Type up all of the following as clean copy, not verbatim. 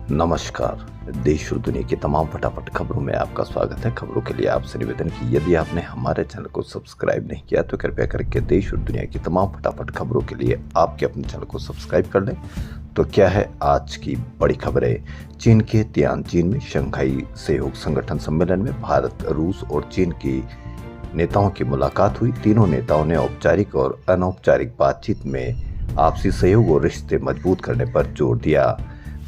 नमस्कार। देश और दुनिया की तमाम फटाफट खबरों में आपका स्वागत है। खबरों के लिए आपसे निवेदन कि यदि आपने हमारे चैनल को सब्सक्राइब नहीं किया तो कृपया करके देश और दुनिया की तमाम फटाफट खबरों के लिए आपके अपने चैनल को सब्सक्राइब कर लें। तो क्या है आज की बड़ी खबरें। चीन के तियानजिन में शंघाई सहयोग संगठन सम्मेलन में भारत, रूस और चीन की नेताओं की मुलाकात हुई। तीनों नेताओं ने औपचारिक और अनौपचारिक बातचीत में आपसी सहयोग और रिश्ते मजबूत करने पर जोर दिया।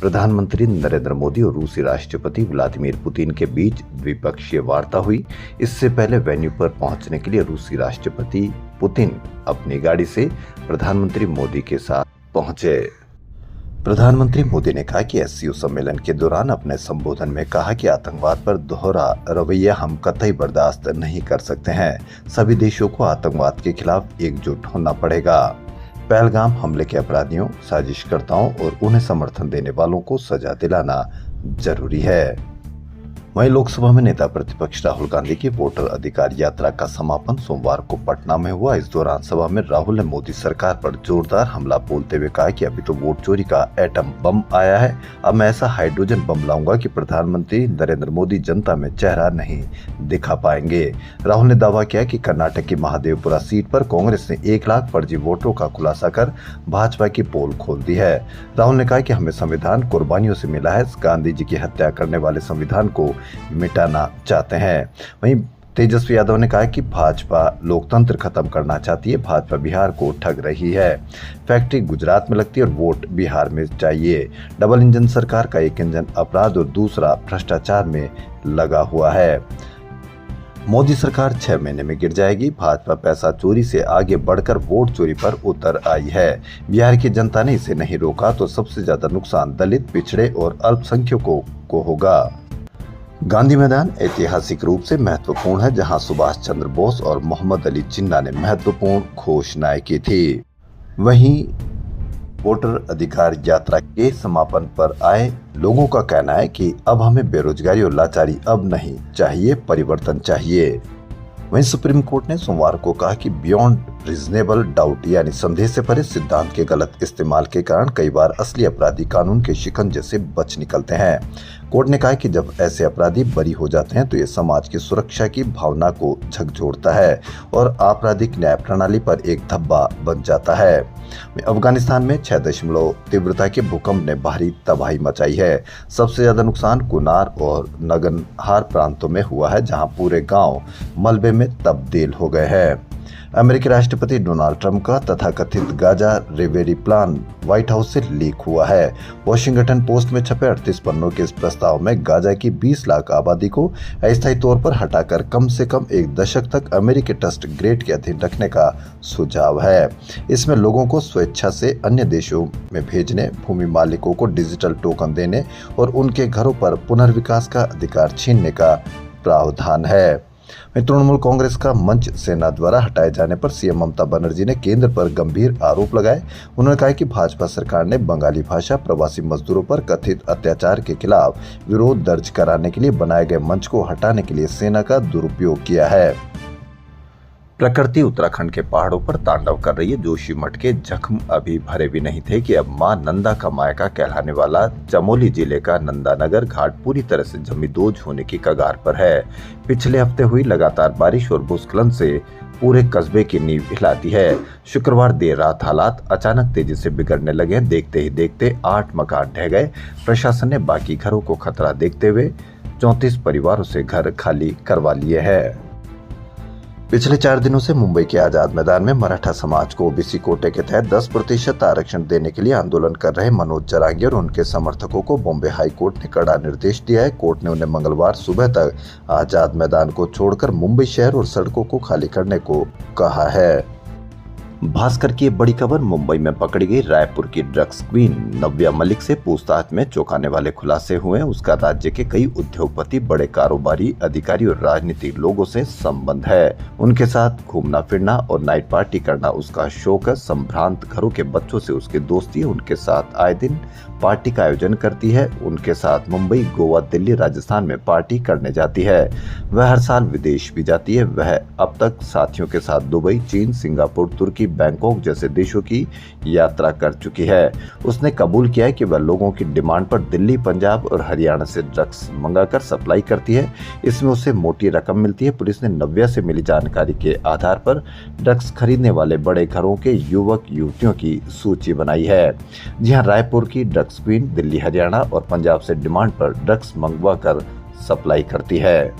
प्रधानमंत्री नरेंद्र मोदी और रूसी राष्ट्रपति व्लादिमीर पुतिन के बीच द्विपक्षीय वार्ता हुई। इससे पहले वेन्यू पर पहुंचने के लिए रूसी राष्ट्रपति पुतिन अपनी गाड़ी से प्रधानमंत्री मोदी के साथ पहुंचे। प्रधानमंत्री मोदी ने कहा कि एससीओ सम्मेलन के दौरान अपने संबोधन में कहा कि आतंकवाद पर दोहरा रवैया हम कतई बर्दाश्त नहीं कर सकते हैं। सभी देशों को आतंकवाद के खिलाफ एकजुट होना पड़ेगा। पहलगाम हमले के अपराधियों, साजिशकर्ताओं और उन्हें समर्थन देने वालों को सजा दिलाना जरूरी है। वहीं लोकसभा में नेता प्रतिपक्ष राहुल गांधी की वोटर अधिकार यात्रा का समापन सोमवार को पटना में हुआ। इस दौरान सभा में राहुल ने मोदी सरकार पर जोरदार हमला बोलते हुए कहा कि अभी तो वोट चोरी का एटम बम आया है, अब मैं ऐसा हाइड्रोजन बम लाऊंगा कि प्रधानमंत्री नरेंद्र मोदी जनता में चेहरा नहीं दिखा पाएंगे। राहुल ने दावा किया कि कर्नाटक की महादेवपुरा सीट पर कांग्रेस ने 1 लाख फर्जी वोटरों का खुलासा कर भाजपा की पोल खोल दी है। राहुल ने कहा कि हमें संविधान कुर्बानियों से मिला है, गांधी जी की हत्या करने वाले संविधान को मिटाना चाहते हैं। वहीं तेजस्वी यादव ने कहा कि भाजपा लोकतंत्र खत्म करना चाहती है, भाजपा बिहार को ठग रही है। फैक्ट्री गुजरात में लगती है और वोट बिहार में चाहिए। डबल इंजन सरकार का एक इंजन अपराध और दूसरा भ्रष्टाचार में लगा हुआ है। मोदी सरकार 6 महीने में गिर जाएगी। भाजपा पैसा चोरी से आगे बढ़कर वोट चोरी पर उतर आई है। बिहार की जनता ने इसे नहीं रोका तो सबसे ज्यादा नुकसान दलित, पिछड़े और अल्पसंख्यकों को होगा। गांधी मैदान ऐतिहासिक रूप से महत्वपूर्ण है, जहां सुभाष चंद्र बोस और मोहम्मद अली जिन्ना ने महत्वपूर्ण घोषणाएं की थी। वहीं वोटर अधिकार यात्रा के समापन पर आए लोगों का कहना है कि अब हमें बेरोजगारी और लाचारी अब नहीं चाहिए, परिवर्तन चाहिए। वहीं सुप्रीम कोर्ट ने सोमवार को कहा कि बियॉन्ड रीजनेबल डाउट यानी संदेह से परे सिद्धांत के गलत इस्तेमाल के कारण कई बार असली अपराधी कानून के शिकंजे से बच निकलते हैं। कोर्ट ने कहा कि जब ऐसे अपराधी बरी हो जाते हैं तो ये समाज की सुरक्षा की भावना को झकझोरता है और आपराधिक न्याय प्रणाली पर एक धब्बा बन जाता है। अफगानिस्तान में 6 तीव्रता के भूकंप ने भारी तबाही मचाई है। सबसे ज्यादा नुकसान कुनार और नगनहार प्रांतों में हुआ है, जहां पूरे गांव मलबे में तब्दील हो गए हैं। अमेरिकी राष्ट्रपति डोनाल्ड ट्रंप का तथाकथित Gaza recovery plan white house से लीक हुआ है। वॉशिंगटन पोस्ट में छपे 38 पन्नों के इस प्रस्ताव में गाजा की 20 लाख आबादी को अस्थायी तौर पर हटाकर कम से कम 1 दशक तक अमेरिकी ट्रस्ट ग्रेड के अधीन रखने का सुझाव है। इसमें लोगों को स्वेच्छा से अन्य देशों में भेजने, भूमि मालिकों को डिजिटल टोकन देने और उनके घरों पर पुनर्विकास का अधिकार छीनने का प्रावधान है। तृणमूल कांग्रेस का मंच सेना द्वारा हटाए जाने पर सीएम ममता बनर्जी ने केंद्र पर गंभीर आरोप लगाए। उन्होंने कहा कि भाजपा सरकार ने बंगाली भाषा प्रवासी मजदूरों पर कथित अत्याचार के खिलाफ विरोध दर्ज कराने के लिए बनाए गए मंच को हटाने के लिए सेना का दुरुपयोग किया है। प्रकृति उत्तराखंड के पहाड़ों पर तांडव कर रही है। जोशीमठ के जख्म अभी भरे भी नहीं थे कि अब मां नंदा का मायका कहलाने वाला चमोली जिले का नंदानगर घाट पूरी तरह से जमींदोज होने की कगार पर है। पिछले हफ्ते हुई लगातार बारिश और भूस्खलन से पूरे कस्बे की नींव हिला दी है। शुक्रवार देर रात हालात अचानक तेजी से बिगड़ने लगे। देखते ही देखते 8 मकान ढह गए। प्रशासन ने बाकी घरों को खतरा देखते हुए 34 परिवारों से घर खाली करवा लिए हैं। पिछले 4 दिनों से मुंबई के आजाद मैदान में मराठा समाज को ओबीसी कोटे के तहत 10% आरक्षण देने के लिए आंदोलन कर रहे मनोज जरांगे और उनके समर्थकों को बॉम्बे हाई कोर्ट ने कड़ा निर्देश दिया है। कोर्ट ने उन्हें मंगलवार सुबह तक आजाद मैदान को छोड़कर मुंबई शहर और सड़कों को खाली करने को कहा है। भास्कर की बड़ी खबर। मुंबई में पकड़ी गई रायपुर की ड्रग्स क्वीन नव्या मलिक से पूछताछ में चौंकाने वाले खुलासे हुए। उसका राज्य के कई उद्योगपति, बड़े कारोबारी, अधिकारी और राजनीतिक लोगों से संबंध है। उनके साथ घूमना फिरना और नाइट पार्टी करना उसका शौक है। संभ्रांत घरों के बच्चों से उसकी दोस्ती है। उनके साथ आए दिन पार्टी का आयोजन करती है। उनके साथ मुंबई, गोवा, दिल्ली, राजस्थान में पार्टी करने जाती है। वह हर साल विदेश भी जाती है। वह अब तक साथियों के साथ दुबई, चीन, सिंगापुर, तुर्की, बैंकॉक जैसे देशों की यात्रा कर चुकी है। उसने कबूल किया है कि वह लोगों की डिमांड पर दिल्ली, पंजाब और हरियाणा से ड्रग्स मंगाकर सप्लाई करती है। इसमें उसे मोटी रकम मिलती है। पुलिस ने नव्या से मिली जानकारी के आधार पर ड्रग्स खरीदने वाले बड़े घरों के युवक युवतियों की सूची बनाई है। जी हां, रायपुर की ड्रग्स क्वीन दिल्ली, हरियाणा और पंजाब से डिमांड पर ड्रग्स मंगवा कर सप्लाई करती है।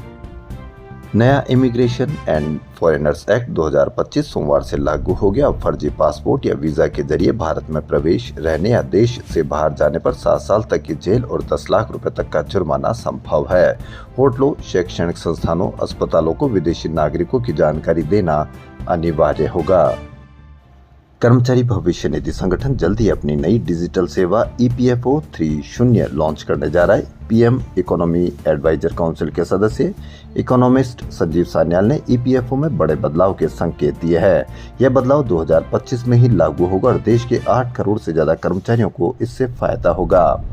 नया इमिग्रेशन एंड फॉरेनर्स एक्ट 2025 सोमवार से लागू हो गया। फर्जी पासपोर्ट या वीजा के जरिए भारत में प्रवेश, रहने या देश से बाहर जाने पर 7 साल तक की जेल और 10 लाख रुपए तक का जुर्माना संभव है। होटलों, शैक्षणिक संस्थानों, अस्पतालों को विदेशी नागरिकों की जानकारी देना अनिवार्य होगा। कर्मचारी भविष्य निधि संगठन जल्द ही अपनी नई डिजिटल सेवा EPFO 3.0 लॉन्च करने जा रहा है। PM इकोनॉमी एडवाइजर काउंसिल के सदस्य इकोनॉमिस्ट संजीव सान्याल ने EPFO में बड़े बदलाव के संकेत दिए हैं। यह बदलाव 2025 में ही लागू होगा और देश के 8 करोड़ से ज्यादा कर्मचारियों को इससे फायदा होगा।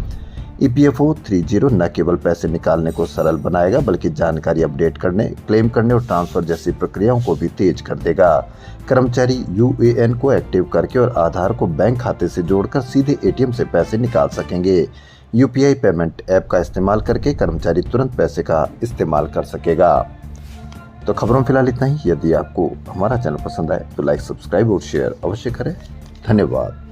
EPFO 3.0 न केवल पैसे निकालने को सरल बनाएगा, बल्कि जानकारी अपडेट करने, क्लेम करने और ट्रांसफर जैसी प्रक्रियाओं को भी तेज कर देगा। कर्मचारी UAN को एक्टिव करके और आधार को बैंक खाते से जोड़कर सीधे ATM से पैसे निकाल सकेंगे। UPI पेमेंट ऐप का इस्तेमाल करके कर्मचारी तुरंत पैसे का इस्तेमाल कर सकेगा। तो खबरों में फिलहाल इतना ही। यदि आपको हमारा चैनल पसंद आए तो लाइक, सब्सक्राइब और शेयर अवश्य करें। धन्यवाद।